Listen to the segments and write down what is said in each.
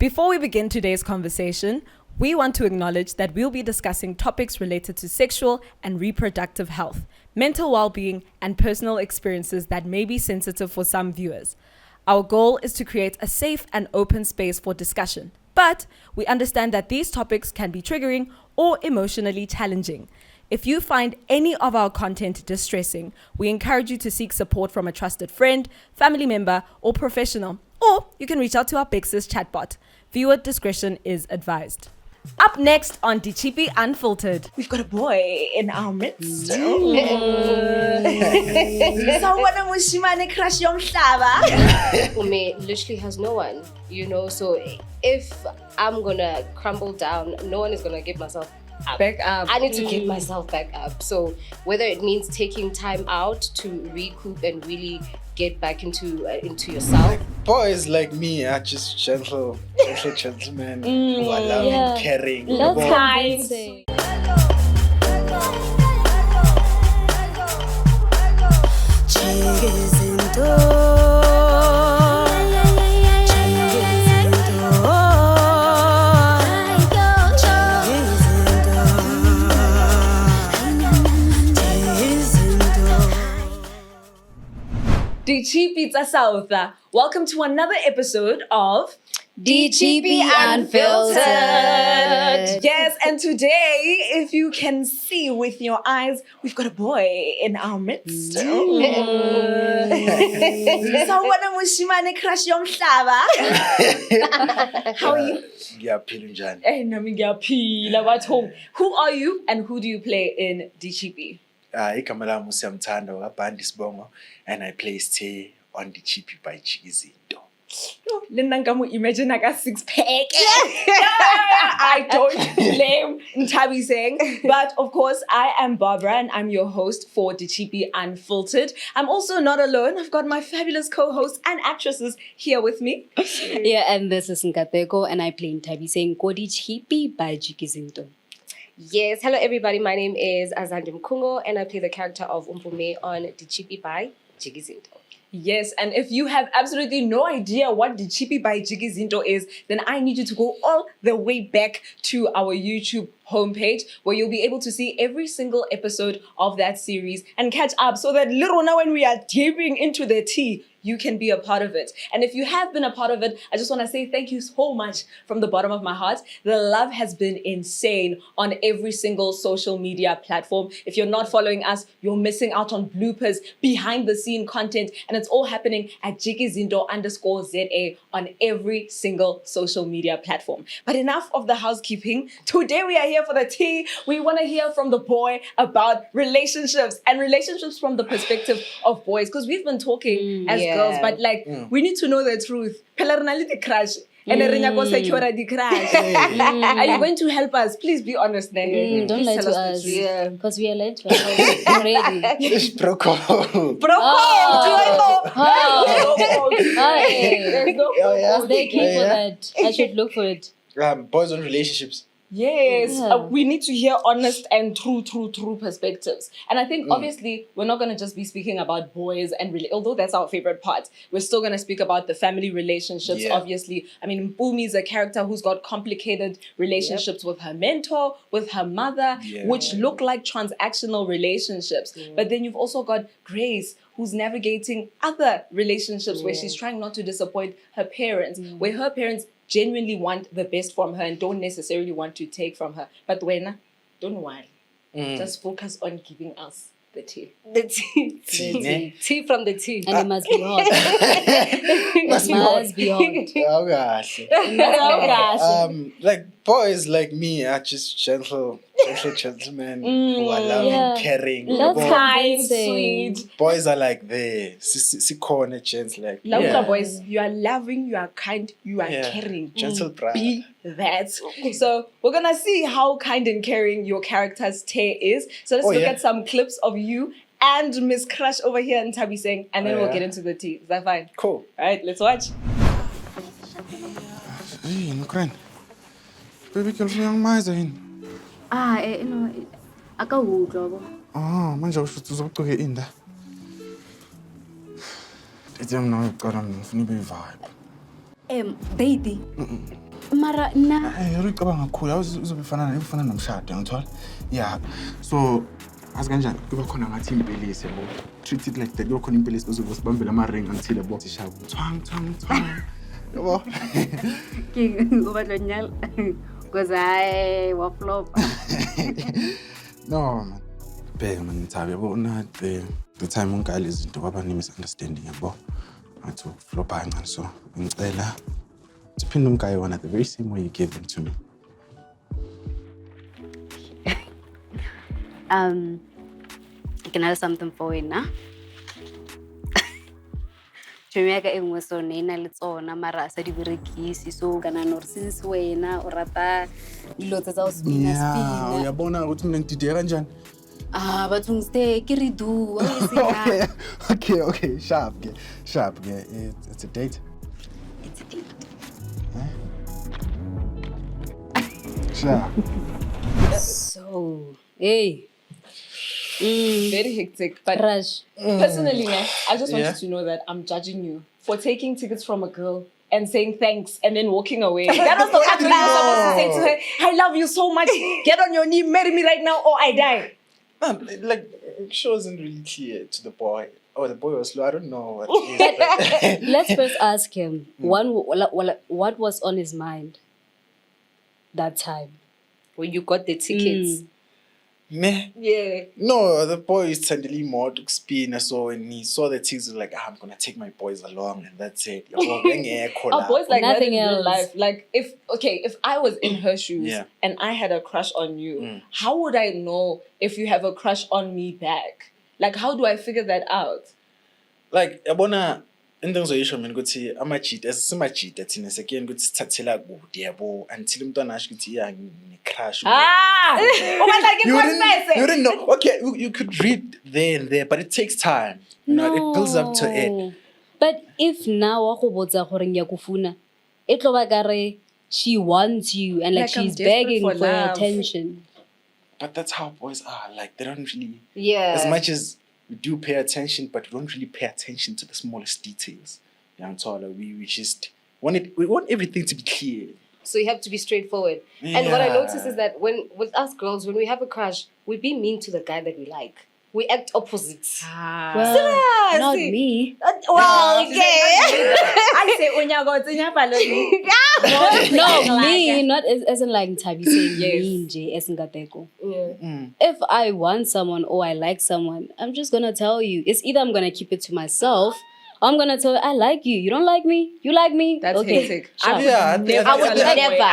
Before we begin today's conversation, we want to acknowledge that we'll be discussing topics related to sexual and reproductive health, mental well-being, and personal experiences that may be sensitive for some viewers. Our goal is to create a safe and open space for discussion, but we understand that these topics can be triggering or emotionally challenging. If you find any of our content distressing, we encourage you to seek support from a trusted friend, family member, or professional, or you can reach out to our Bex's chatbot. Viewer discretion is advised. Up next on DiCHiPi UNFiLTERED, we've got a boy in our midst. Someone Mushimane crush yomhlaba. Ume literally has no one, so if I'm gonna crumble down, no one is gonna give myself up. Back up. I need to get myself back up. So whether it means taking time out to recoup and really get back into yourself. Boys like me are just gentle gentlemen who are loving, caring. That's kind. DiCHiPi South. Welcome to another episode of DiCHiPi UNFiLTERED. Yes, and today, if you can see with your eyes, we've got a boy in our midst. Someone Mushimane crush yomhlaba. How are you? Who are you and who do you play in DiCHiPi? Igama lami uSiyamthanda kaBhandi Sibongo, and I play Stay on DiCHiPi by JiK'iZiNTO. Imagine I got 6-pack. I don't blame Ntabi saying, but of course I am Barbara and I'm your host for DiCHiPi UNFiLTERED. I'm also not alone. I've got my fabulous co-hosts and actresses here with me. Yeah, and this is Nkateko and I play Ntabi saying DiCHiPi by JiK'iZiNTO. Yes, hello everybody. My name is Azandim Kungo and I play the character of Umpume on DiCHiPi by JiK'iZiNTO. Yes, and if you have absolutely no idea what DiCHiPi by JiK'iZiNTO is, then I need you to go all the way back to our YouTube homepage where you'll be able to see every single episode of that series and catch up so that little now when we are dipping into the tea, you can be a part of it. And if you have been a part of it, I just want to say thank you so much from the bottom of my heart. The love has been insane on every single social media platform. If you're not following us, you're missing out on bloopers, behind the scene content, and it's all happening at JiK'iZiNTO_ZA on every single social media platform. But enough of the housekeeping. Today we are here for the tea. We want to hear from the boy about relationships and relationships from the perspective of boys, because we've been talking as girls, but we need to know the truth. Crush. And are you going to help us? Please be honest then. Don't lie to us. Because we are late already. It's Broco. Is there a key for that? I should look for it. Boys on relationships. Yes, we need to hear honest and true perspectives. And I think obviously we're not going to just be speaking about boys and although that's our favorite part, we're still going to speak about the family relationships. Obviously, I mean, Mpumi is a character who's got complicated relationships with her mentor, with her mother, which look like transactional relationships. But then you've also got Grace, who's navigating other relationships where she's trying not to disappoint her parents, where her parents genuinely want the best from her and don't necessarily want to take from her. But Wena, don't worry. Just focus on giving us the tea. The tea. Tea from the tea. And it must be hot. Must be hot. Like boys like me are just gentle gentlemen who are loving, caring. That's kind, sweet. Boys are like the corner gents like boys, you are loving, you are kind, you are caring. Gentle brother. Be that. So we're gonna see how kind and caring your character's Tay is. So let's look at some clips of you and Miss Crush over here and Tabi saying, and then we'll get into the tea. Is that fine? Cool. All right, let's watch. Hey, Nukran. Baby girl, young miser. Akawudlo. Manje usho uzokuke inda. Ithi mina ngiqala ngifuna ibe vibe. Baby. Mara, nah. Uyicabanga kakhulu uzobefana nomshado ngithola. Yeah. So asikanjani kuba khona ngathi impelisi yabo. Treat it like that. Kuba khona impelisi uzobambela ama ring until yabo tishabo. Twang. Yabo. King uba nyal. Cause I wa flop. No man. Bheka man ngithabe yabo not the time ungale izinto kwaba ne misunderstanding yabo. Athi flop kancane so ngicela to pin them guy on at the very same way you gave them to me. Can I have something for you now? Chumeka engwe so nena le tsona mara sa di berekisi so kana no since wena o rata dilo tsa o spina. Yeah, uyabona ukuthi mina ngidideka kanjani? But ungste ke redo. Okay, sharp. It's a date. It's a date. Sharp. So, hey. Very hectic. But Rush. personally, I just want Yeah. you to know that I'm judging you for taking tickets from a girl and saying thanks and then walking away. That was the kind of thing you're supposed to say to her. I love you so much. Get on your knee, marry me right now or I die. Like, she wasn't really clear to the boy. Oh, the boy was slow. I don't know what it is. Let's first ask him what was on his mind that time when you got the tickets. Meh. Yeah. No, the boy is suddenly more to spin. So when he saw the tickets, he was like, I'm going to take my boys along and that's it. Our boys like that Nothing in real else. life. Like if I was in her shoes Yeah. and I had a crush on you, how would I know if you have a crush on me back? Like how do I figure that out? Like, yabona into engizosho mina ukuthi ama-cheat asima-cheat thina sekuyena ukuthi sithathela kude yabo until umntwana asho ukuthi yeah ngine-crush. You wouldn't know. Okay, you could read there and there, but it takes time. You know, it builds up to it. But if now wa go botsa gore ngiyakufuna, e tlo ba kare she wants you and like I'm she's desperate begging for for your love. attention. But that's how boys are. Like, they don't really, Yeah. as much as we do pay attention, but we don't really pay attention to the smallest details. Young Tola, we just want it. We want everything to be clear. So you have to be straightforward. And what I Yeah. notice is that with us girls, when we have a crush, we be mean to the guy that we like. We act opposites. Well, not me. Well, okay. I say unyago tsinya No, me, not as in like Tabi saying Yes. me nje esingateko. Yeah. If I want someone or I like someone, I'm just gonna tell you. It's either I'm gonna keep it to myself or I'm gonna tell you I like you. You don't like me? You like me? That's okay. hectic. Sure. Yeah,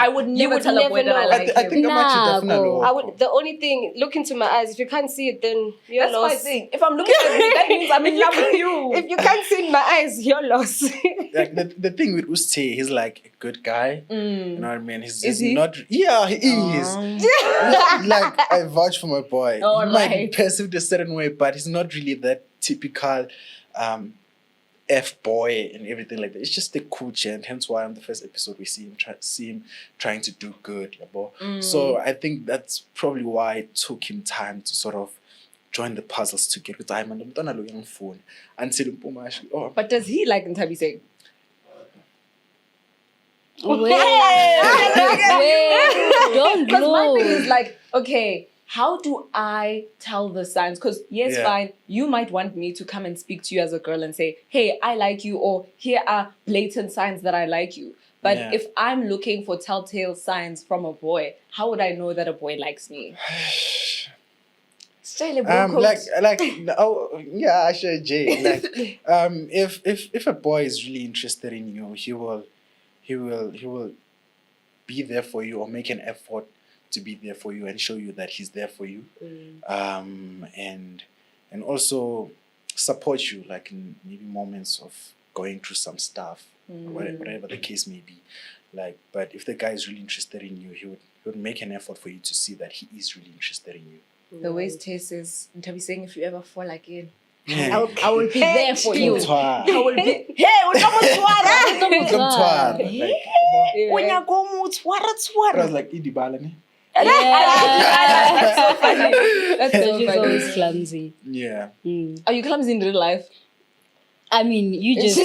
I would never tell a boy that I like I him. think I'm actually definitely. Nah, The only thing, look into my eyes. If you can't see it, then you're That's my lost. thing. If I'm looking at you, that means I'm in love with you. If you can't see in my eyes, you're lost. Like the thing with Uste, he's like a good guy. You know what I mean? He's he? not. Yeah, he is. Like I vouch for my boy. All he might be right. perceived a certain way, but he's not really that typical F boy and everything like that. It's just a cool gent. Hence why on the first episode we see him trying to do good. So I think that's probably why it took him time to sort of join the puzzles together. With I'm on the phone until oh, But does he like Ntabi saying? Wait, don't Because my thing blow. is like, okay, how do I tell the signs? Because yes, Yeah. fine, you might want me to come and speak to you as a girl and say, hey, I like you, or here are blatant signs that I like you. But Yeah. if I'm looking for telltale signs from a boy, how would I know that a boy likes me? Yeah, I sure Jay. Like, if a boy is really interested in you, he will be there for you or make an effort to be there for you and show you that he's there for you, and also support you, like in maybe moments of going through some stuff, whatever the case may be. Like, but if the guy is really interested in you, he would make an effort for you to see that he is really interested in you. The way Tay says, Ntabi saying, if you ever fall again, Yeah. I will be there for you. Mthwara. I will be. Hey, Mthwara. Like, I was like, Idibala ne? That's so funny. That's so She's funny. always clumsy. Yeah. Are you clumsy in real life? I mean, you just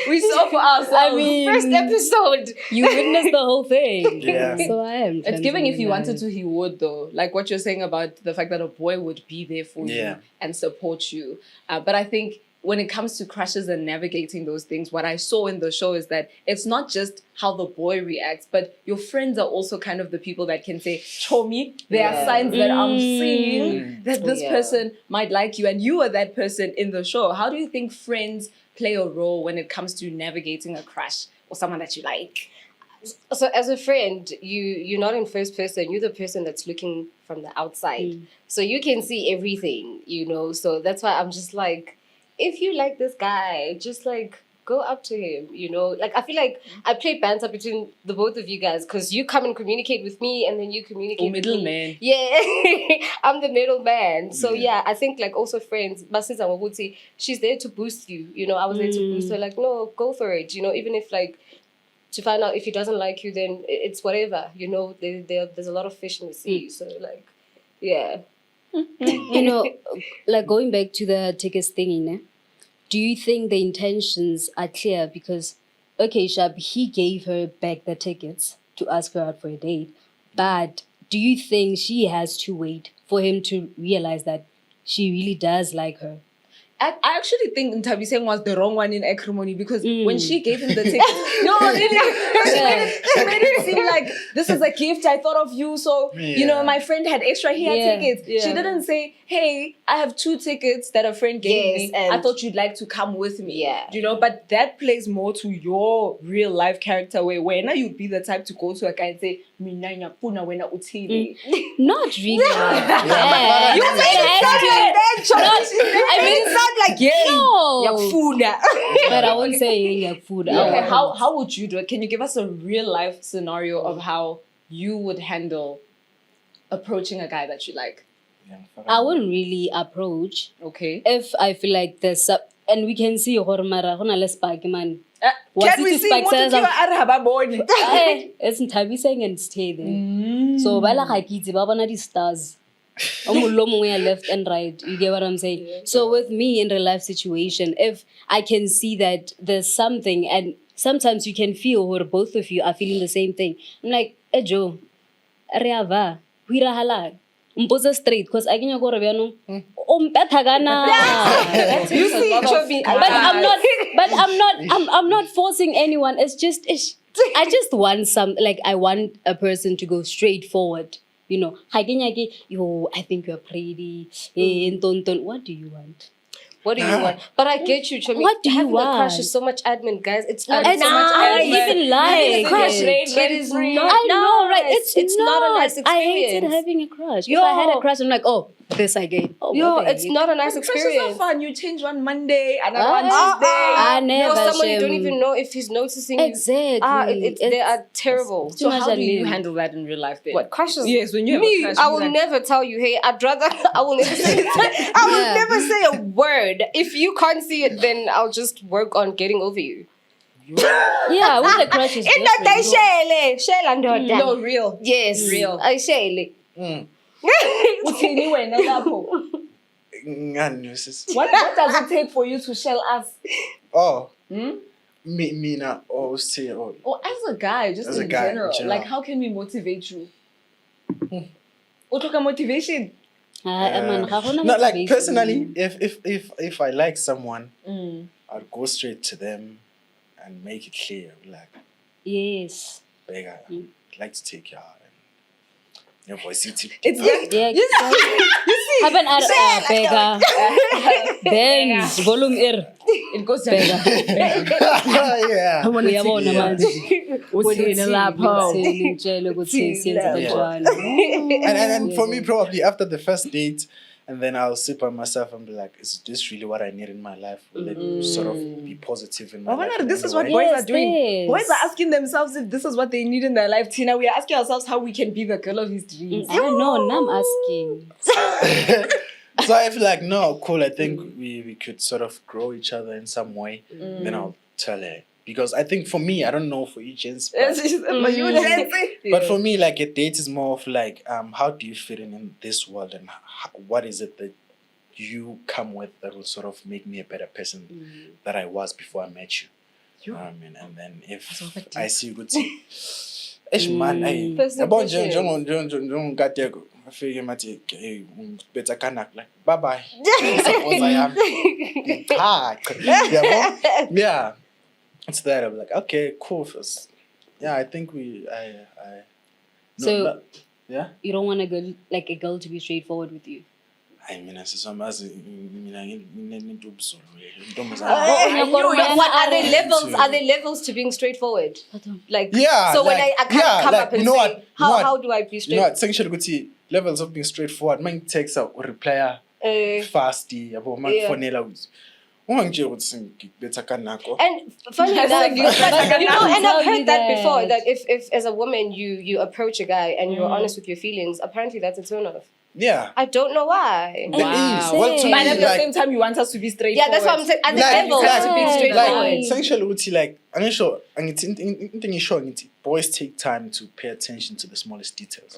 We saw for ourselves. I mean, first episode. you witnessed the whole thing. Yeah. So I am. It's given if he wanted to, he would though. Like what you're saying about the fact that a boy would be there for Yeah. you and support you. But I think when it comes to crushes and navigating those things, what I saw in the show is that it's not just how the boy reacts, but your friends are also kind of the people that can say, show me, there are signs that I'm seeing that this person might like you. And you are that person in the show. How do you think friends play a role when it comes to navigating a crush or someone that you like? So as a friend, you're not in first person. You're the person that's looking from the outside. So you can see everything, you know. So that's why I'm just like, if you like this guy, just like go up to him, you know. Like I feel like I play banter between the both of you guys because you come and communicate with me and then you communicate with me. Middleman. Yeah, I'm the middleman. So yeah, I think like also friends, Basis and Wabuti, she's there to boost you. You know, I was there to boost her. Like, no, go for it. You know, even if like to find out if he doesn't like you, then it's whatever. You know, there's a lot of fish in the sea. So like, yeah. You know, like going back to the tickets thingy, ne? Do you think the intentions are clear? Because, okay, Shab, he gave her back the tickets to ask her out for a date. But do you think she has to wait for him to realize that she really does like her? I actually think Ntabiseng was the wrong one in acrimony because when she gave him the tickets, no, she made it seem like this is a gift. I thought of you, so you know my friend had extra. He had tickets. She didn't say, "Hey, I have 2 tickets that a friend gave me. I thought you'd like to come with me." Yeah, you know, but that plays more to your real life character. Where now you'd be the type to go to a guy and say, "Mina ngiyafuna wena uthini." Not really. You made it sound like that. I mean, it sound like No. But I won't say food. Okay, how would you do it? Can you give us a real life scenario of how you would handle approaching a guy that you like? I wouldn't really approach. Okay. If I feel like there's and we can see Hormara, Honala Spike man. Can we see what you are It's Ntabiseng and stay there. So bala hakiti babana di stars. Left and right. You get what I'm saying? Yeah. So with me in the life situation, if I can see that there's something, and sometimes you can feel or both of you are feeling the same thing. I'm like, Ejo, Reava, Hirahala, Mposa straight, because I can go Raviano. You see, I'm not forcing anyone. It's just I just want I want a person to go straight forward. You know, yo, I think you're pretty. What do you want? What do you want? But I get you, Chomi. What do you Having want? a crush is so much admin, guys. It's not It's so much not. I admin. even like Crush it. rate. It is not. I know, right? It's not a nice experience. I hated having a crush. If I had a crush, I'm like, oh, this I get. Oh, Yo, what the it's heck? not a nice Crushes experience. are fun. You change one Monday and one Tuesday. I never. No, someone you don't even know if he's noticing you. Exactly. They are terrible. So how do you handle that in real life then? What crushes? Yes, when you have me, a crush, I you're will like, never tell you. Hey, I'd rather. I will never say. I will never say a word. If you can't see it, then I'll just work on getting over you. Yeah, with the crush is different. no, real. Yes, Real. I share. Uthini wena lapho? What does it take for you to shell us? Oh. Mina or say or As a guy, just as in a guy, general, in general. like how can we motivate you? Utoka motivation. not like personally, if I like someone, I'd go straight to them and make it clear, like, Yes. Bega, I'd like to take you out. And your voice, It's Yeah, you see, have an Bega. Then volume air. it goes down. yeah. I want to Uyabona manje. Uthini lapho? Ngitshele ukuthi siyenza Yeah. kanjani. And for me, probably after the first date, and then I'll sit by myself and be like, is this really what I need in my life? Will it sort of be positive in my life? This in is a what way? boys Yes, are doing. this. Boys are asking themselves if this is what they need in their life. Tina, we are asking ourselves how we can be the girl of his dreams. I know, now I'm asking. So I feel like, no, cool. I think we could sort of grow each other in some way. Then I'll tell her. Because I think for me, I don't know for you, gents, but for me, like a date is more of like, how do you fit in this world, and what is it that you come with that will sort of make me a better person that I was before I met you. And then if I see good thing, man, hey, about John I feel mati better connect like bye bye. Suppose I am. Yeah. It's that I'm like, okay, cool. Yeah, I think yeah. You don't want a girl to be straightforward with you. I mean, as some as What are there levels? Are there levels to being straightforward? Like, yeah. So like, when I can't come up and you know say, what? how do I be You know what? straightforward? Essentially, levels of being straightforward. Man takes a reply fasty. About man phonela. And funny enough, and I've heard that before, that if as a woman you approach a guy and you're honest with your feelings, apparently that's a turn off. Yeah. I don't know why. Wow. Well, to But me, at the same time, you want us to be straightforward. Yeah, that's what I'm saying. At the levels to being straightforward. Essentially, I'm sure, boys take time to pay attention to the smallest details.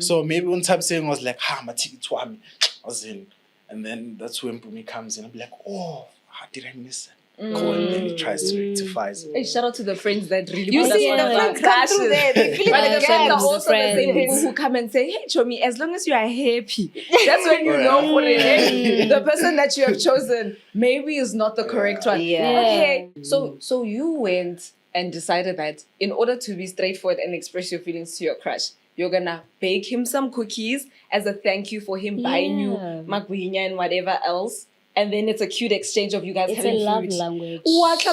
So maybe one time saying was like, my ticket to me, as in, and then that's when Bumi comes in and be like, oh, how did I miss it? Cool, and then he tries to rectify it. Hey, shout out to the friends that really You put see, us the on our friends come through there. They feel But like the friends are also the same friends. people who come and say, hey, Chomi, as long as you are happy, that's when you know for it. The person that you have chosen maybe is not the correct one. Yeah. Okay. So you went and decided that in order to be straightforward and express your feelings to your crush, you're gonna bake him some cookies as a thank you for him buying you magwinya and whatever else. And then it's a cute exchange of you guys It's having a love food. language. Love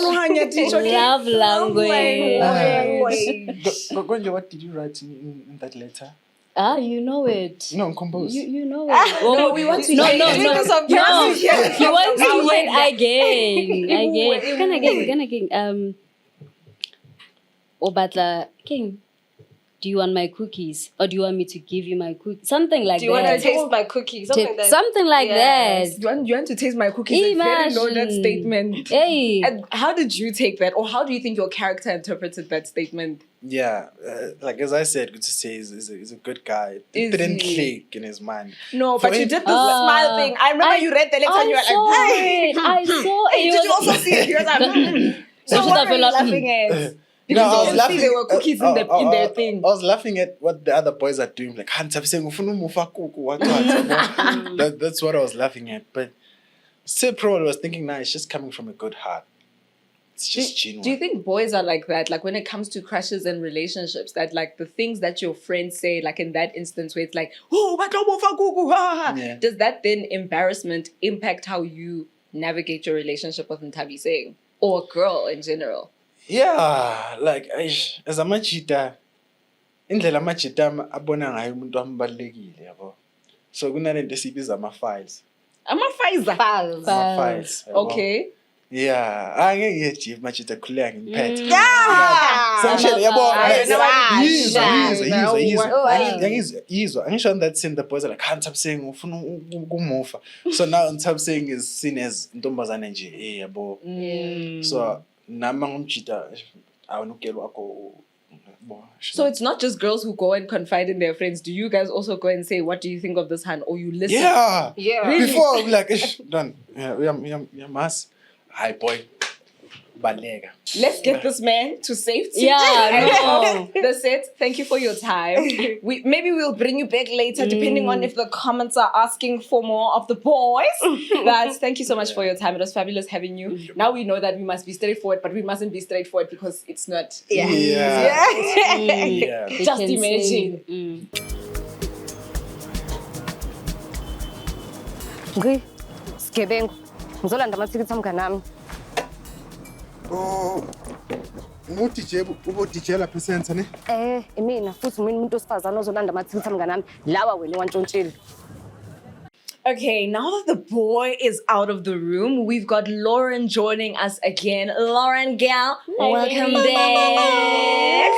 language. Gonja, what did you write in that letter? You know it. No, compose. You know it. No, we want to No, hear no, it. no. Because of No, yours. you want to hear again. Again. Obatla King. Do you want my cookies? Or do you want me to give you my cookies? Something like that. Do you want to taste my cookies? Something like that. You want to taste my cookies? A very loaded statement. Hey. And how did you take that? Or how do you think your character interpreted that statement? Yeah, like as I said, good to say, he's a good guy. It didn't click in his mind. No, For but you him- did the smile thing. I remember you read the letter and you were like, hey. I saw it. Did you also see it? You were like, So what were you laughing at? Because I was obviously there were cookies in their thing. I was laughing at what the other boys are doing. Like, saying, that's what I was laughing at. But still, probably was thinking, nah, it's just coming from a good heart. It's just genuine. Do you think boys are like that? Like when it comes to crushes and relationships, that like the things that your friends say, like in that instance where it's like, oh, does that then embarrassment impact how you navigate your relationship with Ntabi saying? Or a girl in general? Yeah, like as a machita, indlela amachita abona ngayo umuntu ambalekile yabo. So kunalento esibiza ama-files. Ama-files. Yabo. Okay. Yeah, angeke ngiyejive machita khuleka ngiphethe. Yeah. Yizwa. Angisho on that scene the boys are like, can't stop saying ufuna ukumufa. So now stop saying is seen as ntombazane nje yabo. So nama ngumjita awunukelo wakho. So it's not just girls who go and confide in their friends. Do you guys also go and say, what do you think of this hand? Or you listen? Yeah. Really? Before I'm like, done. Yeah, we are mass. Hi boy. Balega. Let's get this man to safety. Yeah, no. That's it. Thank you for your time. Maybe we'll bring you back later, depending on if the comments are asking for more of the boys. But thank you so much for your time. It was fabulous having you. Now we know that we must be straightforward, but we mustn't be straightforward because it's not. Yeah. Just imagine. Ngui, Skebengu. Ngizolanda amathikithi amngane wami. Oh, DJ ubodj lapha esenza ne? Mina futhi mina umuntu osifazana ozolanda amathikithi amngane wami. Lawa wena wantshontshile. Okay, now that the boy is out of the room, we've got Lauren joining us again. Lauren, gal, welcome back.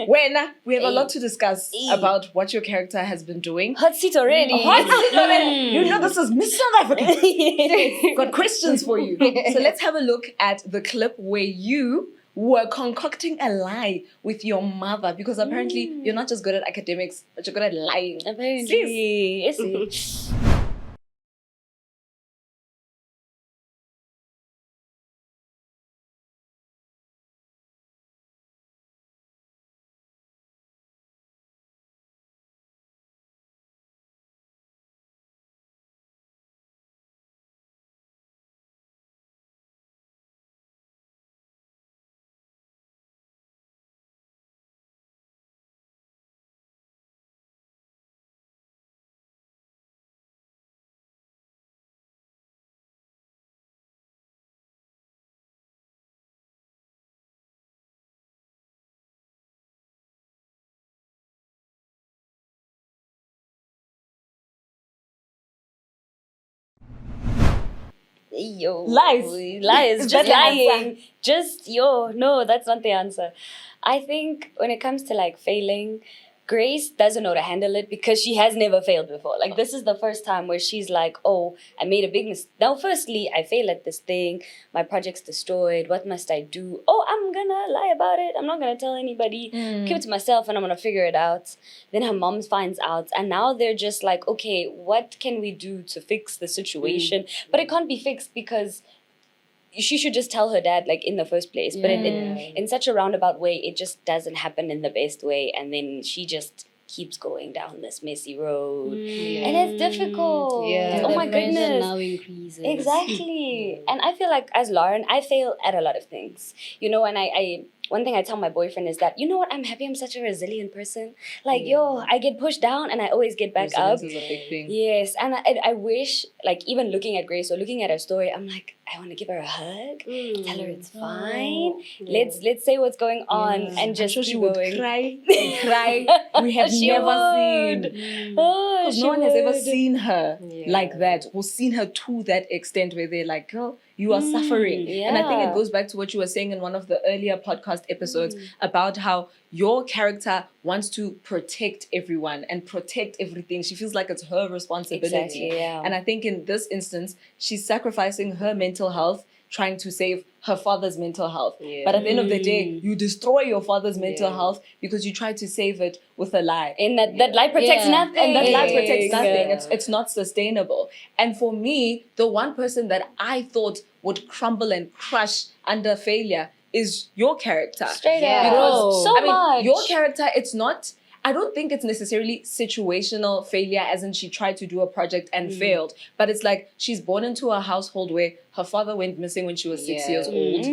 When we have a lot to discuss about what your character has been doing. Hot seat already. You know this is Miss South Africa. Got questions for you. So let's have a look at the clip where you were concocting a lie with your mother, because apparently you're not just good at academics, but you're good at lying. Apparently. Yes. Yo. Lies. Lies. Is Just that the lying. No, that's not the answer. I think when it comes to like failing, Grace doesn't know to handle it because she has never failed before. Like, this is the first time where she's like, oh, I made a big mistake. Now, firstly, I fail at this thing. My project's destroyed. What must I do? Oh, I'm gonna lie about it. I'm not gonna tell anybody. Keep it to myself and I'm gonna figure it out. Then her mom finds out. And now they're just like, okay, what can we do to fix the situation? But it can't be fixed because she should just tell her dad, like, in the first place. But in such a roundabout way, it just doesn't happen in the best way. And then she just keeps going down this messy road. And it's difficult. Yeah. Oh my The pressure goodness. now increases. Exactly. And I feel like as Lauren, I fail at a lot of things. You know, and I one thing I tell my boyfriend is that, you know what, I'm happy I'm such a resilient person. Like, I get pushed down and I always get back up. Resilience is a big thing. Yes, and I wish, like, even looking at Grace or looking at her story, I'm like, I want to give her a hug, tell her it's fine. Let's say what's going on and just I'm sure she keep would going. cry and cry. We have She never would. seen. Oh, Because she no one has ever would. seen her like that, or seen her to that extent where they're like, girl, you are suffering. And I think yeah. it goes back to what you were saying in one of the earlier podcast episodes about how your character wants to protect everyone and protect everything. She feels like it's her responsibility. Exactly, yeah. And I think in this instance, she's sacrificing her mental health trying to save her father's mental health. But at the end of the day, you destroy your father's mental health because you try to save it with a lie. And that lie protects Yeah. nothing. And that lie protects nothing. Yeah. It's not sustainable. And for me, the one person that I thought would crumble and crush under failure is your character. Straight Yeah. up. Because So I mean, much. your character, it's not. I don't think it's necessarily situational failure, as in she tried to do a project and failed. But it's like she's born into a household where her father went missing when she was 6 years old.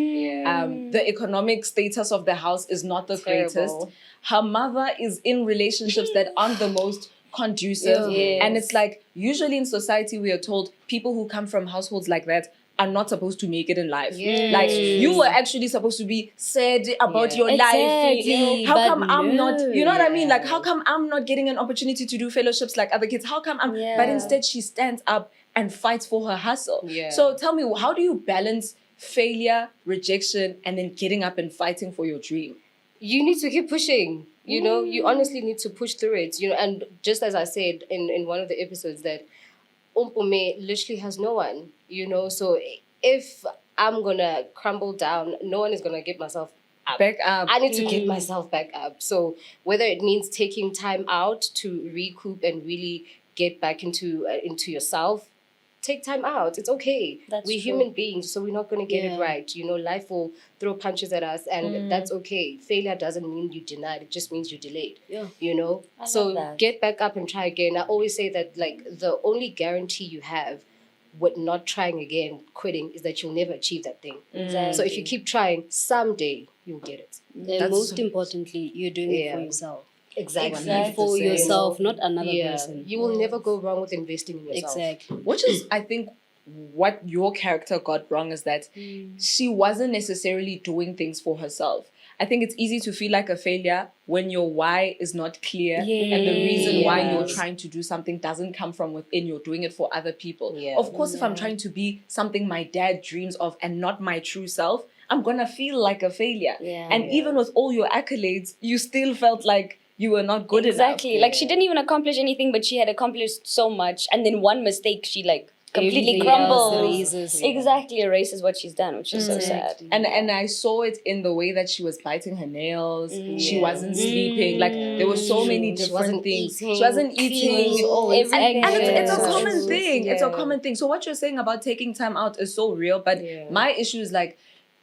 The economic status of the house is not the greatest. Her mother is in relationships that aren't the most conducive. Yes. And it's like, usually in society, we are told people who come from households like that are not supposed to make it in life. Like, you were actually supposed to be sad about your Exactly, life. How but come I'm not, no. you know what I mean? Like, how come I'm not getting an opportunity to do fellowships like other kids? How come I'm, but instead she stands up and fights for her hustle. Yeah. So tell me, how do you balance failure, rejection, and then getting up and fighting for your dream? You need to keep pushing. You know, you honestly need to push through it. You know, and just as I said in one of the episodes, that Umpume literally has no one. You know, so if I'm gonna crumble down, no one is gonna get myself up. Back up. I need to get myself back up. So whether it means taking time out to recoup and really get back into yourself, take time out. It's okay. That's we're true. human beings, so we're not going to get it Yeah. right. You know, life will throw punches at us, and that's okay. Failure doesn't mean you denied. It just means you delayed. Yeah. You know? I So love that. get back up and try again. I always say that, like, the only guarantee you have with not trying again, quitting, is that you'll never achieve that thing. Exactly. So if you keep trying, someday you'll get it. And most importantly, you're doing it for Yeah. yourself. Exactly. For 100%. yourself, not another Yeah. person. You will never go wrong with investing in yourself. Exactly. Which is, I think, what your character got wrong is that she wasn't necessarily doing things for herself. I think it's easy to feel like a failure when your why is not clear and the reason why you're Yes. trying to do something doesn't come from within. You're doing it for other people. Yeah. Of course, if I'm trying to be something my dad dreams of and not my true self, I'm gonna feel like a failure. Yeah. And even with all your accolades, you still felt like you were not good Exactly. enough. Like, she didn't even accomplish anything, but she had accomplished so much. And then one mistake, she, like, completely Everything crumbles. else Erases. Exactly. Erases what she's done, which is so sad. And I saw it in the way that she was biting her nails. She wasn't sleeping. Like, there were so many She different wasn't things. eating, She wasn't eating. Always And it's a anxious. common thing. It's a Yeah. common thing. So what you're saying about taking time out is so real. But Yeah. my issue is like,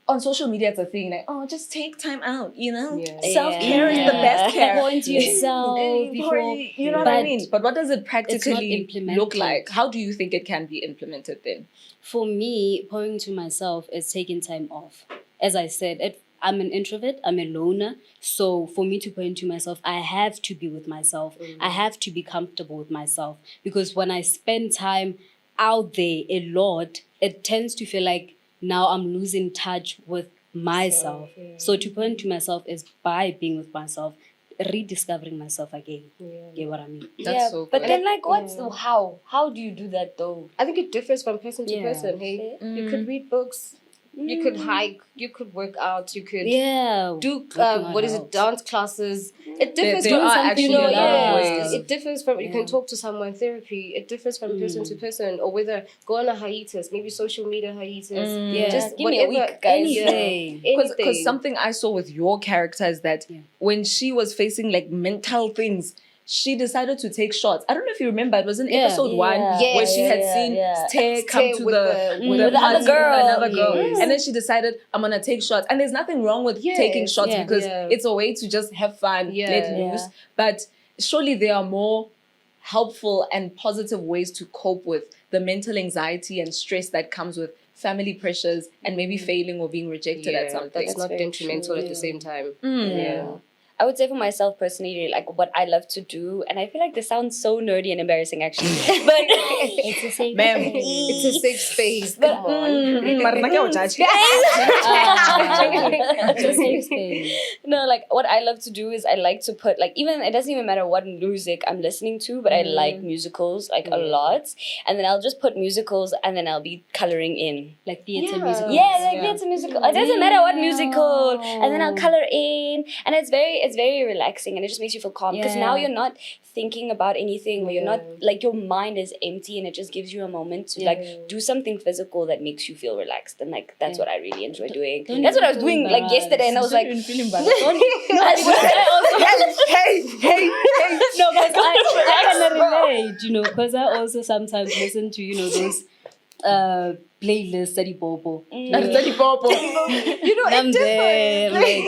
on social media, it's a thing like, oh, just take time out, you know? Yeah. Self-care is the best care. Pour into yourself before. You know what I But mean? But what does it practically look implemented. like? How do you think it can be implemented then? For me, pouring to myself is taking time off. As I said, I'm an introvert, I'm a loner. So for me to pour into myself, I have to be with myself. I have to be comfortable with myself. Because when I spend time out there a lot, it tends to feel like now I'm losing touch with myself. So to pour into myself is by being with myself. rediscovering myself again. Get what I mean? That's so but cool. then like how do you do that though? I think it differs from person to person. Hey, you could read books, you could hike, you could work out, you could do what is it, dance classes. It differs there from are actually you know, a lot of ways. it differs from you can talk to someone, therapy. It differs from person to person, or whether go on a hiatus, maybe social media hiatus. Just give me a whatever, week, guys. anything. Because something I saw with your character is that when she was facing like mental things, she decided to take shots. I don't know if you remember, it was in episode 1 where she had seen Stay come to with the the party other girl. with another girl. Yes. And then she decided, I'm gonna take shots. And there's nothing wrong with taking shots because it's a way to just have fun, let loose. But surely there are more helpful and positive ways to cope with the mental anxiety and stress that comes with family pressures and maybe failing or being rejected at something. That's not detrimental at the same time. I would say for myself personally, like what I love to do, and I feel like this sounds so nerdy and embarrassing actually, but it's a safe It's a safe space. But, Come on. It's a safe space. No, like what I love to do is I like to put like even it doesn't even matter what music I'm listening to, but I like musicals like a lot, and then I'll just put musicals and then I'll be coloring in like theater musical. Yeah, like theater musical. It doesn't matter what musical, and then I'll color in, and it's very relaxing, and it just makes you feel calm because now you're not thinking about anything, or you're not like your mind is empty, and it just gives you a moment to like do something physical that makes you feel relaxed, and like that's what I really enjoy doing. That's what I was doing like yesterday, and I was like, feeling hey, no, I can relate, you know, because I also sometimes listen to, you know, those playlists that bobo. You know, I'm there, like,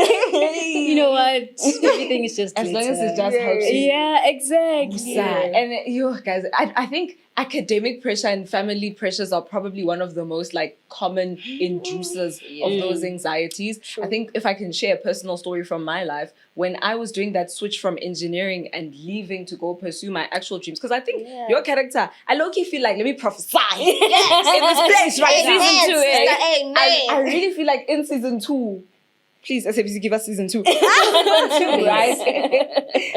you know what? Everything is just as long as it glitter. just helps you. Yeah, exactly. And you guys, I think academic pressure and family pressures are probably one of the most like common inducers of those anxieties. I think if I can share a personal story from my life, when I was doing that switch from engineering and leaving to go pursue my actual dreams, because I think your character, I low-key feel like, let me prophesy in this place right now. Season 2, I really feel like in season 2, please, SABC, give us season 2. Right?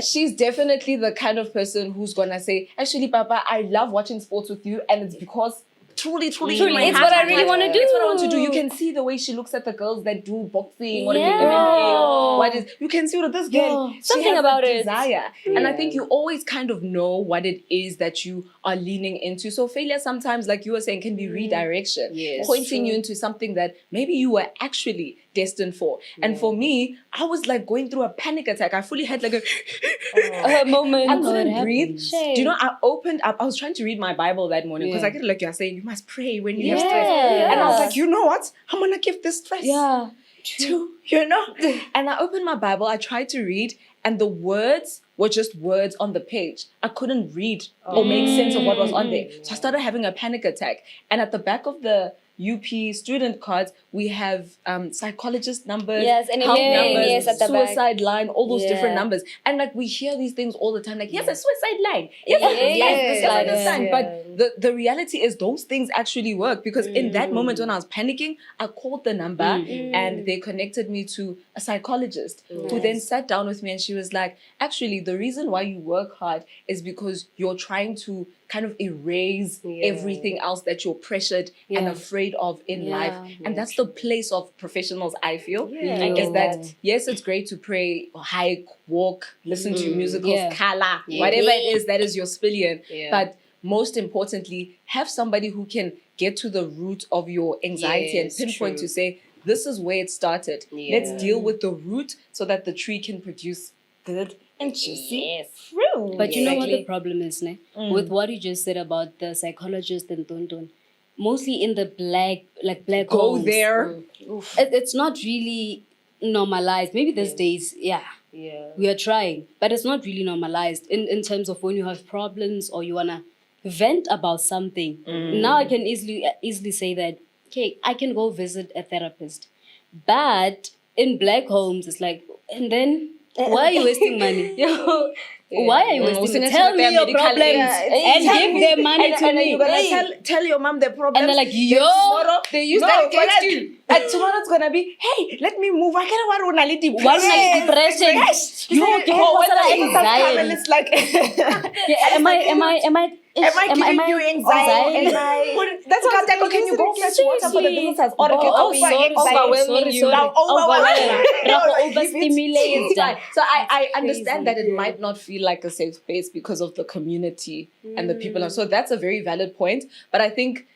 She's definitely the kind of person who's gonna say, actually, Papa, I love watching sports with you, and it's because truly, it's what I really want to do. It's what I want to do. You can see the way she looks at the girls that do boxing, what MMA, you can see what this girl, something about it. Desire. And I think you always kind of know what it is that you are leaning into. So failure sometimes, like you were saying, can be redirection, pointing you into something that maybe you were actually destined for. And for me, I was like going through a panic attack. I fully had like a moment. I couldn't breathe. Shame. Do you know, I opened up, I was trying to read my Bible that morning because I get like you're saying, you must pray when you have stress. And I was like, you know what? I'm gonna give this stress to, you know? And I opened my Bible, I tried to read, and the words were just words on the page. I couldn't read or make sense of what was on there. So I started having a panic attack. And at the back of the UP student cards, we have psychologist numbers, and help numbers, at the suicide line, all those different numbers. And like we hear these things all the time, like, here's a suicide line. But the reality is those things actually work, because in that moment when I was panicking, I called the number and they connected me to a psychologist who then sat down with me, and she was like, actually, the reason why you work hard is because you're trying to kind of erase everything else that you're pressured and afraid of in life. And that's the place of professionals, I feel. I guess that, yes, it's great to pray, hike, walk, listen to musicals, kala, whatever it is that is your spillion. But most importantly, have somebody who can get to the root of your anxiety and pinpoint to say, this is where it started. Let's deal with the root so that the tree can produce good and juicy fruit. But you know what the problem is, ne? With what you just said about the psychologist and Tonton, mostly in the black homes, there. It's not really normalized. Maybe these days, we are trying, but it's not really normalized in terms of when you have problems or you wanna vent about something. Now I can easily say that, okay, I can go visit a therapist, but in black homes, it's like, and then why are you wasting money? Why are you wasting money? Tell me your problems and give them money to me. You're gonna tell your mom the problem. And they're like, yo, tomorrow, they use that against you. And tomorrow it's gonna be, hey, let me move. I can't want to depression. You anxiety. It's like, Yeah, am I giving you anxiety? That's what I'm saying. Can you go fetch water for the business? Or overwhelming you. Now, Overstimulated. So I understand that it might not feel like a safe space because of the community and the people. So that's a very valid point. But I think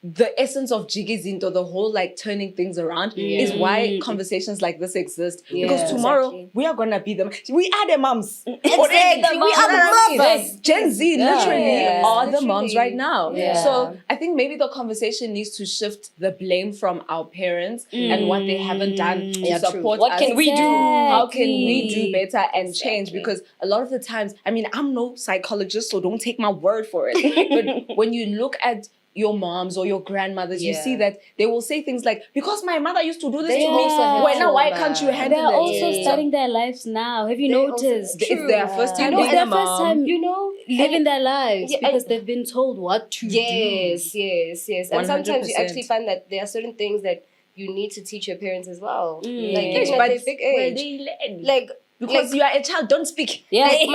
the essence of JiK'iZiNTO, the whole like turning things around, is why conversations like this exist. Because tomorrow we are gonna be them. We are the moms. Exactly. We are the mothers. Gen Z literally are the Literally. moms right now. Yeah. So I think maybe the conversation needs to shift the blame from our parents and what they haven't done to support What us. can we do? How can we do better and change? Exactly. Because a lot of the times, I mean, I'm no psychologist, so don't take my word for it. But when you look at your moms or your grandmothers, you see that they will say things like, because my mother used to do this to me, also have well, now why trauma. can't you handle They're it? also starting their lives now. Have you noticed? It's their first time It's being their a first mom. time, And living their lives Yeah, because they've been told what to do. yes. And sometimes you 100%. actually find that there are certain things that you need to teach your parents as well. Like Yes, even at but a big where age. they learn. Like Because you are a child, don't speak. Yeah. like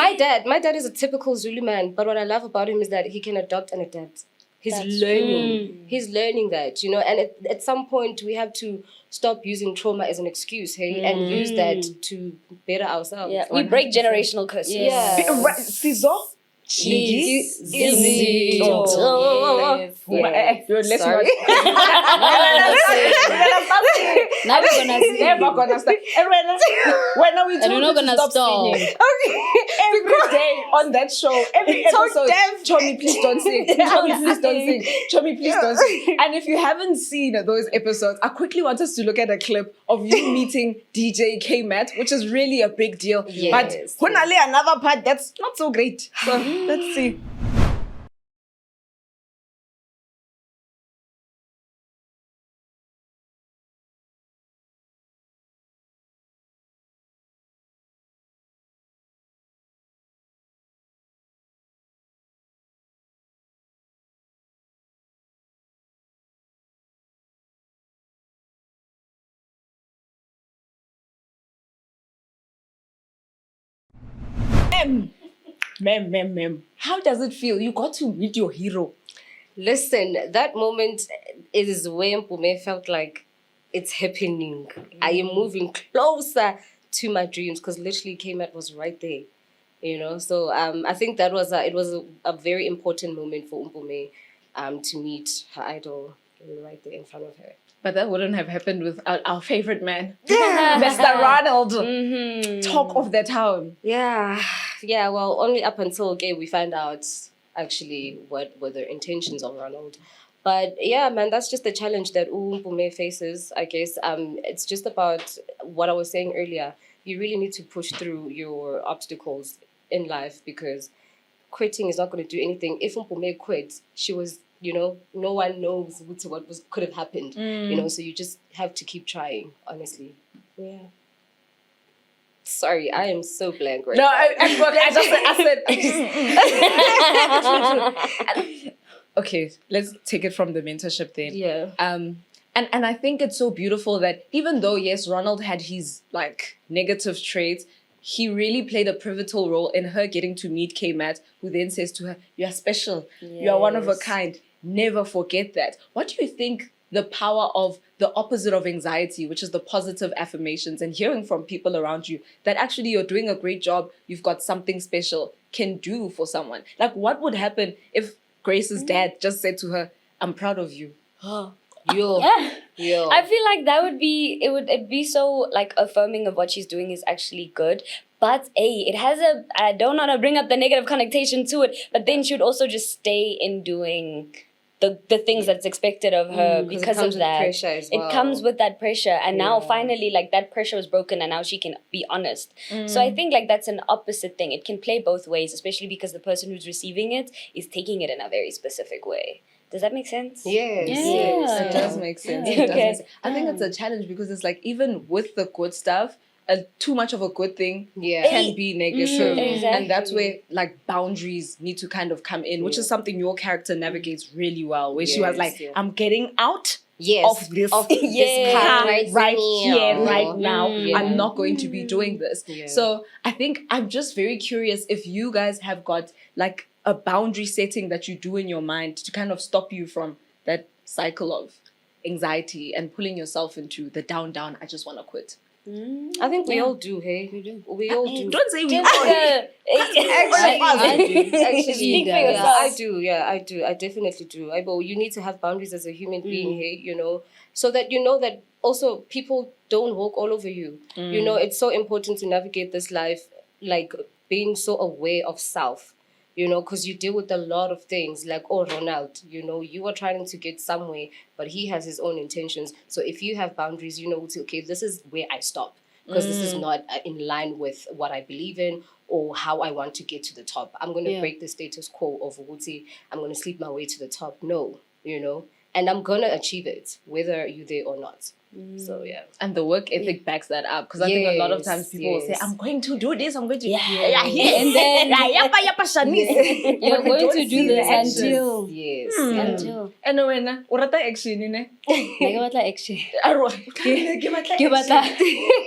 my dad is a typical Zulu man, but what I love about him is that he can adopt and adapt. He's learning. He's learning that, and at some point we have to stop using trauma as an excuse, and use that to better ourselves. Yeah. We break generational curses. Yeah. Sizo? JiK'iZiNTO. Let's Sorry. Now we're gonna see. Never gonna stop. And when are we And we're not gonna stop. singing? Every day on that show, every episode, Chomi, please don't sing. Chomi, please don't sing. Chomi, please don't sing. And if you haven't seen those episodes, I quickly want us to look at a clip of you meeting DJ K-Matt, which is really a big deal. Yes. But Hunale, another part that's not so great. So let's see. Mem. How does it feel? You got to meet your hero. Listen, that moment is when Mpume felt like it's happening. I am moving closer to my dreams because literally K-Mat was right there. So I think that was it was a very important moment for Mpume to meet her idol right there in front of her. But that wouldn't have happened without our favorite man, Mr. Ronald. Talk of the town. Yeah. Well, only up until we find out actually what were the intentions of Ronald. But yeah, man, that's just the challenge that Mpume faces, I guess. It's just about what I was saying earlier. You really need to push through your obstacles in life because quitting is not going to do anything. If Mpume quit, she was, no one knows what could have happened, so you just have to keep trying, honestly. Yeah. Sorry, I am so blank right No, now. I said. Okay, let's take it from the mentorship then. Yeah. And I think it's so beautiful that even though, yes, Ronald had his negative traits, he really played a pivotal role in her getting to meet K-Mat, who then says to her, "You are special. You are one of a kind. Never forget that." What do you think the power of the opposite of anxiety, which is the positive affirmations and hearing from people around you that actually you're doing a great job, you've got something special, can do for someone? Like, what would happen if Grace's dad just said to her, "I'm proud of you"? Yo. I feel like it'd be so affirming of what she's doing is actually good. But it has I don't want to bring up the negative connotation to it, but then she would also just stay in doing the things that's expected of her because of that. Pressure as well. It comes with that pressure, and now finally that pressure was broken, and now she can be honest. So I think that's an opposite thing. It can play both ways, especially because the person who's receiving it is taking it in a very specific way. Does that make sense? Yes. Yeah. It does make sense. Okay. It does make sense. I think it's a challenge because it's even with the good stuff, too much of a good thing can be negative. Exactly. And that's where boundaries need to kind of come in, which is something your character navigates really well, where she was Yes, I'm getting out, Yes, of this, of this this car car right here, right now. Yeah. I'm not going to be doing this. Yeah. So I think I'm just very curious if you guys have got like a boundary setting that you do in your mind to kind of stop you from that cycle of anxiety and pulling yourself into the down, I just want to quit. I think we all do, hey? We all do. Don't say we all. I do. Actually, Speak for yeah, yourself. I do. I definitely do. But you need to have boundaries as a human being, hey, you know, so that you know that also people don't walk all over you. You know, it's so important to navigate this life, like being so aware of self, you know, because you deal with a lot of things like, oh, Ronald, you know, you are trying to get somewhere, but he has his own intentions. So if you have boundaries, you know, okay, this is where I stop because this is not in line with what I believe in or how I want to get to the top. I'm going to break the status quo of Wuti. I'm going to sleep my way to the top. No, you know, and I'm going to achieve it, whether you're there or not. So, yeah. And the work ethic backs that up because I think a lot of times people will say, I'm going to do this, I'm going to... And then you're going to do this until... Yes. Until... And when o rata action, ne? Like, what like action? Ke Ke batla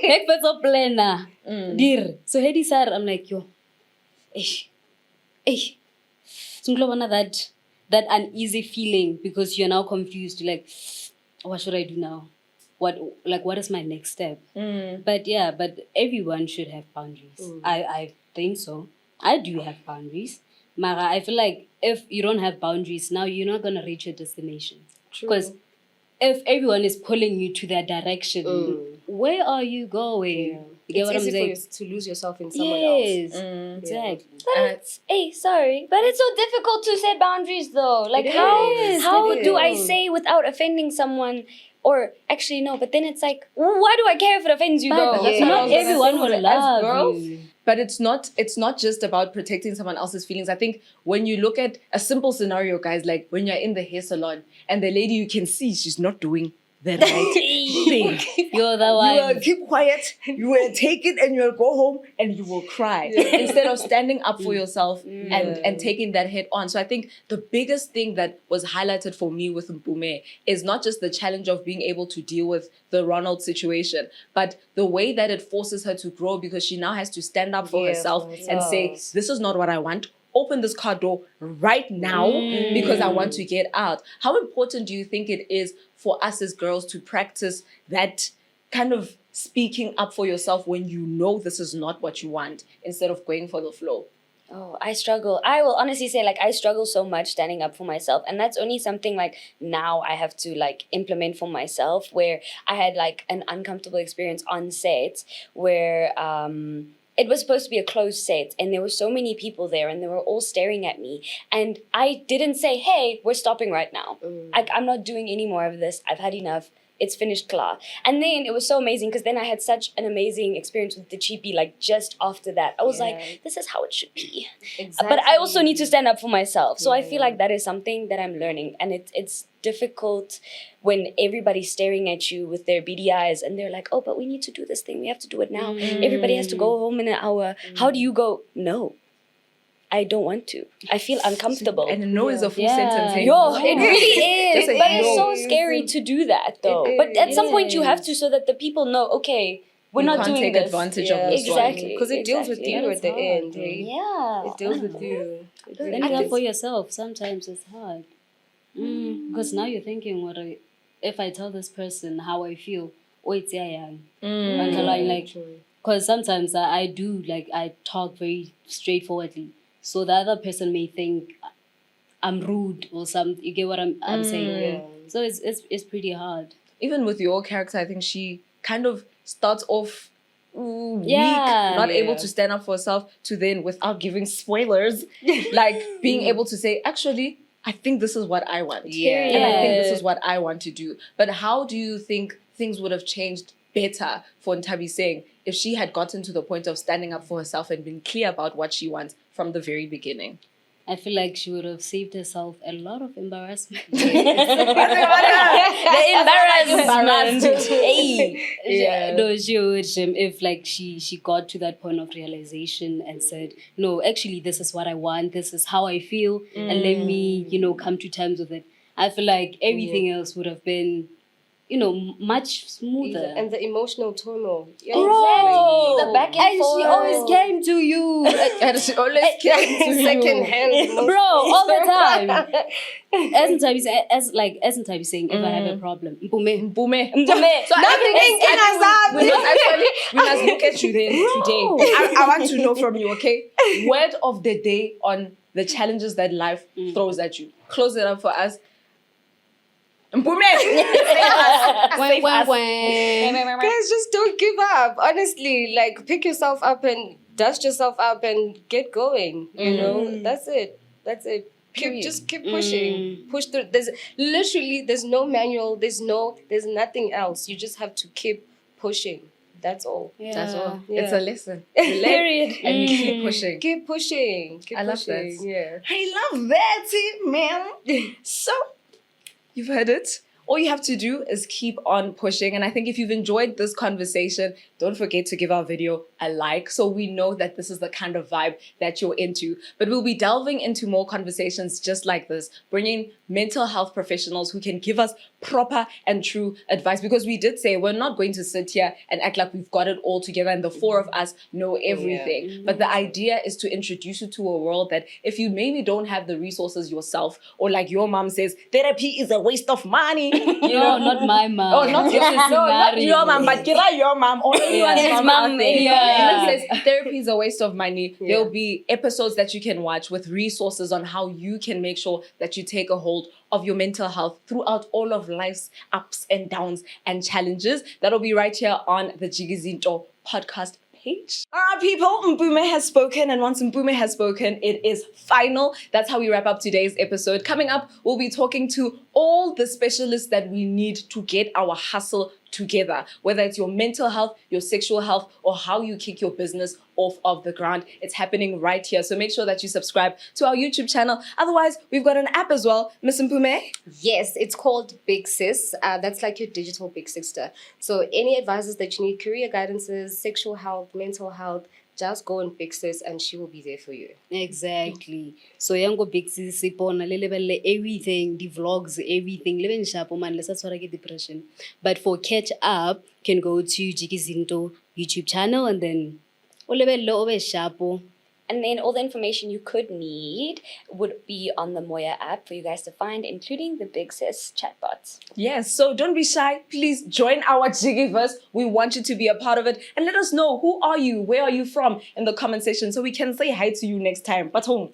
make better planner. Dir. So Hedy sir, I'm like, yo, that uneasy feeling because you're now confused. Like, what should I do now? What is my next step? But everyone should have boundaries. I think so. I do have boundaries. Mara, I feel like if you don't have boundaries, now you're not gonna reach your destination. Because if everyone is pulling you to that direction, where are you going? You get what I'm It's saying? easy to lose yourself in someone else. Exactly. Sorry, but it's so difficult to set boundaries though. Like how do I say without offending someone? Or actually no, but then it's like, why do I care if it offends you though? That's what I Not was gonna everyone say. will As love girls, you. but it's not just about protecting someone else's feelings. I think when you look at a simple scenario, guys, like when you're in the hair salon and the lady you can see she's not doing the right thing. You're the You one. will keep quiet, you will take it and you will go home and you will cry instead of standing up for yourself and taking that head on. So I think the biggest thing that was highlighted for me with Mpume is not just the challenge of being able to deal with the Ronald situation, but the way that it forces her to grow because she now has to stand up for herself and say, this is not what I want. Open this car door right now because I want to get out. How important do you think it is for us as girls to practice that kind of speaking up for yourself when you know this is not what you want instead of going for the flow? Oh, I struggle. I will honestly say, like, I struggle so much standing up for myself. And that's only something, like, now I have to, like, implement for myself, where I had, like, an uncomfortable experience on set where it was supposed to be a closed set and there were so many people there and they were all staring at me. And I didn't say, hey, we're stopping right now. I'm not doing any more of this. I've had enough. It's finished, klar. And then it was so amazing because then I had such an amazing experience with DiCHiPi, like just after that. I was like, this is how it should be. Exactly. But I also need to stand up for myself. So I feel like that is something that I'm learning. And it's difficult when everybody's staring at you with their beady eyes and they're like, oh, but we need to do this thing. We have to do it now. Everybody has to go home in an hour. How do you go? No. I don't want to. I feel uncomfortable. And no is a full sentence. Hey? Yo, it really Just is. say But no. it's so scary to do that, though. But at some point, you have to so that the people know, okay, we're You not can't doing take this. advantage of this one. Exactly. Because it deals with you at the end. Hey? Yeah. It deals with you. It really Stand up does. for yourself. Sometimes it's hard. Because now you're thinking, if I tell this person how I feel, wait, because sometimes I do, like, I talk very straightforwardly. So the other person may think I'm rude or something. You get what I'm saying? So it's pretty hard. Even with your character, I think she kind of starts off weak, not able to stand up for herself, to then, without giving spoilers, like being able to say, actually, I think this is what I want. And I think this is what I want to do. But how do you think things would have changed better for Ntabi saying if she had gotten to the point of standing up for herself and been clear about what she wants from the very beginning? I feel like she would have saved herself a lot of embarrassment. The embarrassment. Hey. No, she would. If like she got to that point of realization and said, no, actually, this is what I want. This is how I feel, and let me, come to terms with it. I feel like everything else would have been much smoother. And the emotional turmoil. Yeah, Bro, The back and she forth. always came to you. And she always came to you. second hand. Bro, all the time. As in type saying, if I have a problem, mpume. Mpume. Mpume. So we must look at you then today. I want to know from you, okay? Word of the day on the challenges that life throws at you. Close it up for us. Mpume. Guys, just don't give up. Honestly, like pick yourself up and dust yourself up and get going. You know, that's it. Just keep pushing. Push through. There's no manual. There's nothing else. You just have to keep pushing. That's all. Yeah. That's all. Yeah. It's a lesson. You let Period. and you keep pushing. Keep pushing. Keep I love pushing. that. Yeah. I love that, man. So, you've heard it. All you have to do is keep on pushing. And I think if you've enjoyed this conversation, don't forget to give our video a like so we know that this is the kind of vibe that you're into. But we'll be delving into more conversations just like this, bringing mental health professionals who can give us proper and true advice. Because we did say we're not going to sit here and act like we've got it all together and the four of us know everything. Yeah. But the idea is to introduce you to a world that if you maybe don't have the resources yourself, or like your mom says, therapy is a waste of money. No, not my mom. Oh, not your, This is no, not Mari. your mom, but Kira, your mom, or anyone's His mom mom, out there. yeah. That says therapy is a waste of money. There'll be episodes that you can watch with resources on how you can make sure that you take a hold of your mental health throughout all of life's ups and downs and challenges. That'll be right here on the JiK'iZiNTO podcast page. All right, people, Mpume has spoken, and once Mpume has spoken, it is final. That's how we wrap up today's episode. Coming up, we'll be talking to all the specialists that we need to get our hustle together, whether it's your mental health, your sexual health, or how you kick your business off of the ground. It's happening right here. So make sure that you subscribe to our YouTube channel. Otherwise, we've got an app as well. Miss Mpume? Yes, it's called Big Sis. That's like your digital big sister. So any advices that you need, career guidances, sexual health, mental health, just go on Big Sis and she will be there for you. Exactly. So yango big sis sipona le lebelle everything, the vlogs, everything. Leben sharp man let's try to get depression. But for catch up, you can go to JiK'iZiNTO YouTube channel and then olebelle obe sharpo. And then all the information you could need would be on the Moya app for you guys to find, including the Big Sis chatbots. Yes, so don't be shy. Please join our JiK'iVERSE. We want you to be a part of it. And let us know, who are you? Where are you from? In the comment section so we can say hi to you next time. But home.